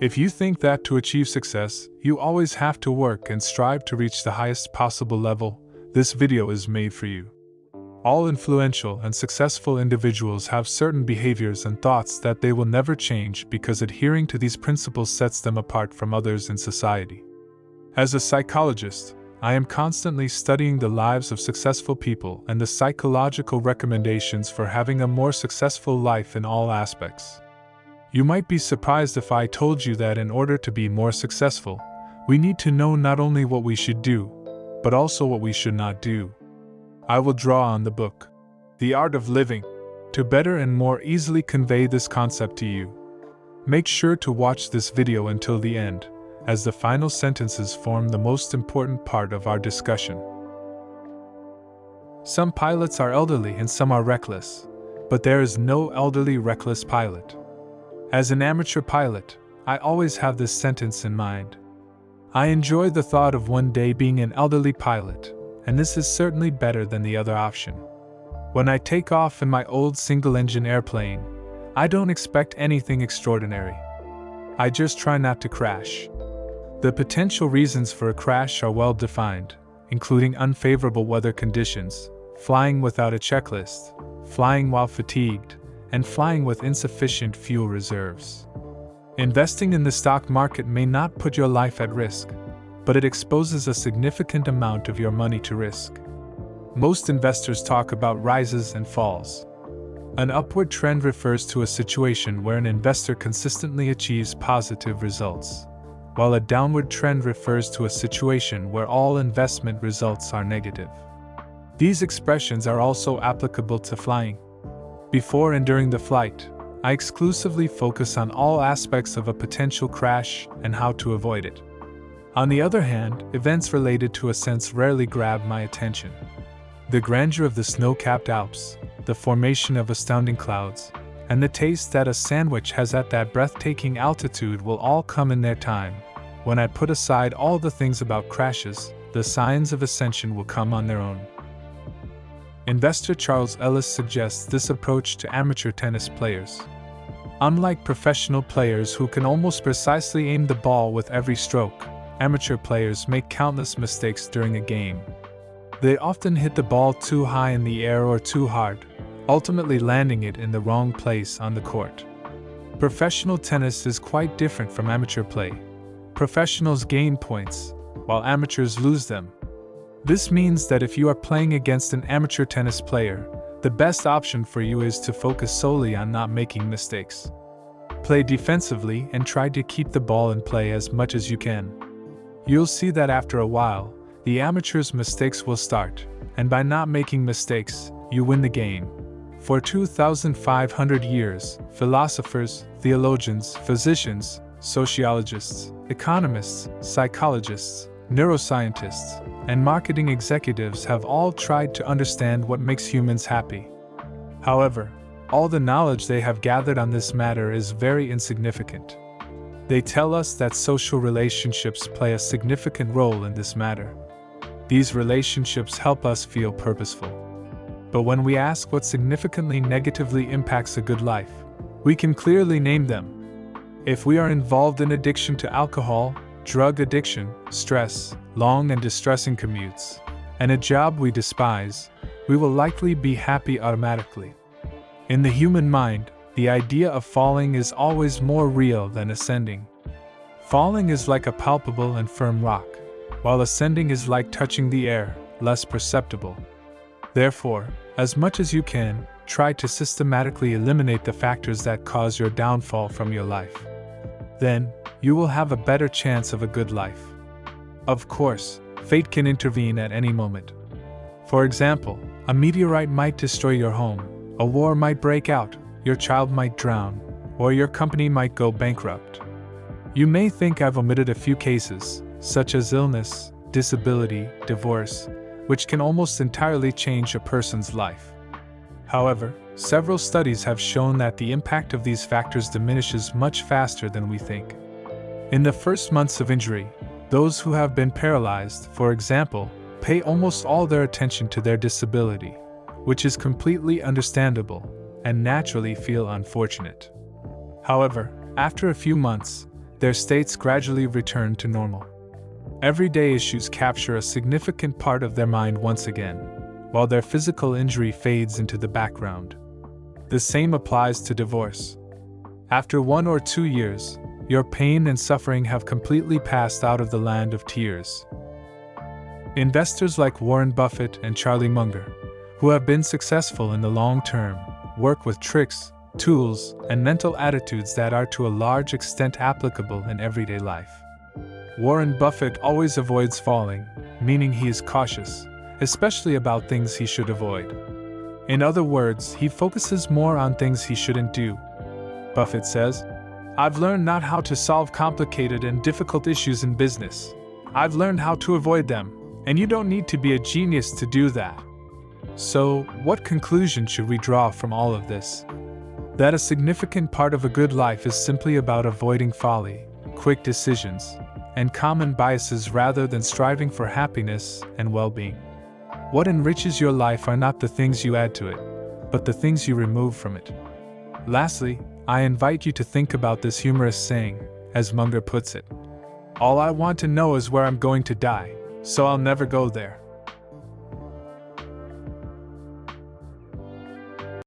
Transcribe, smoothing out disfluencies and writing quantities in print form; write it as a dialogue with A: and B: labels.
A: If you think that to achieve success, you always have to work and strive to reach the highest possible level, this video is made for you. All influential and successful individuals have certain behaviors and thoughts that they will never change because adhering to these principles sets them apart from others in society. As a psychologist, I am constantly studying the lives of successful people and the psychological recommendations for having a more successful life in all aspects. You might be surprised if I told you that in order to be more successful, we need to know not only what we should do, but also what we should not do. I will draw on the book, The Art of Living, to better and more easily convey this concept to you. Make sure to watch this video until the end, as the final sentences form the most important part of our discussion. Some pilots are elderly and some are reckless, but there is no elderly reckless pilot. As an amateur pilot, I always have this sentence in mind. I enjoy the thought of one day being an elderly pilot, and this is certainly better than the other option. When I take off in my old single-engine airplane, I don't expect anything extraordinary. I just try not to crash. The potential reasons for a crash are well defined, including unfavorable weather conditions, flying without a checklist, flying while fatigued, and flying with insufficient fuel reserves. Investing in the stock market may not put your life at risk, but it exposes a significant amount of your money to risk. Most investors talk about rises and falls. An upward trend refers to a situation where an investor consistently achieves positive results, while a downward trend refers to a situation where all investment results are negative. These expressions are also applicable to flying. Before and during the flight, I exclusively focus on all aspects of a potential crash and how to avoid it. On the other hand, events related to ascents rarely grab my attention. The grandeur of the snow-capped Alps, the formation of astounding clouds, and the taste that a sandwich has at that breathtaking altitude will all come in their time. When I put aside all the things about crashes, the signs of ascension will come on their own. Investor Charles Ellis suggests this approach to amateur tennis players. Unlike professional players who can almost precisely aim the ball with every stroke, amateur players make countless mistakes during a game. They often hit the ball too high in the air or too hard, ultimately landing it in the wrong place on the court. Professional tennis is quite different from amateur play. Professionals gain points, while amateurs lose them. This means that if you are playing against an amateur tennis player, the best option for you is to focus solely on not making mistakes. Play defensively and try to keep the ball in play as much as you can. You'll see that after a while, the amateur's mistakes will start, and by not making mistakes, you win the game. For 2,500 years, philosophers, theologians, physicians, sociologists, economists, psychologists, neuroscientists, and marketing executives have all tried to understand what makes humans happy. However, all the knowledge they have gathered on this matter is very insignificant. They tell us that social relationships play a significant role in this matter. These relationships help us feel purposeful. But when we ask what significantly negatively impacts a good life, we can clearly name them. If we are involved in addiction to alcohol, drug addiction, stress, long and distressing commutes, and a job we despise, we will likely be happy automatically. In the human mind, the idea of falling is always more real than ascending. Falling is like a palpable and firm rock, while ascending is like touching the air, less perceptible. Therefore, as much as you can, try to systematically eliminate the factors that cause your downfall from your life. Then, you will have a better chance of a good life. Of course, fate can intervene at any moment. For example, a meteorite might destroy your home, a war might break out, your child might drown, or your company might go bankrupt. You may think I've omitted a few cases, such as illness, disability, divorce, which can almost entirely change a person's life. However, several studies have shown that the impact of these factors diminishes much faster than we think. In the first months of injury, those who have been paralyzed, for example, pay almost all their attention to their disability, which is completely understandable, and naturally feel unfortunate. However, after a few months, their states gradually return to normal. Everyday issues capture a significant part of their mind once again, while their physical injury fades into the background. The same applies to divorce. After 1 or 2 years, your pain and suffering have completely passed out of the land of tears. Investors like Warren Buffett and Charlie Munger, who have been successful in the long term, work with tricks, tools, and mental attitudes that are to a large extent applicable in everyday life. Warren Buffett always avoids falling, meaning he is cautious, especially about things he should avoid. In other words, he focuses more on things he shouldn't do. Buffett says, "I've learned not how to solve complicated and difficult issues in business. I've learned how to avoid them, and you don't need to be a genius to do that." So, what conclusion should we draw from all of this? That a significant part of a good life is simply about avoiding folly, quick decisions, and common biases rather than striving for happiness and well-being. What enriches your life are not the things you add to it, but the things you remove from it. Lastly, I invite you to think about this humorous saying, as Munger puts it, "All I want to know is where I'm going to die, so I'll never go there."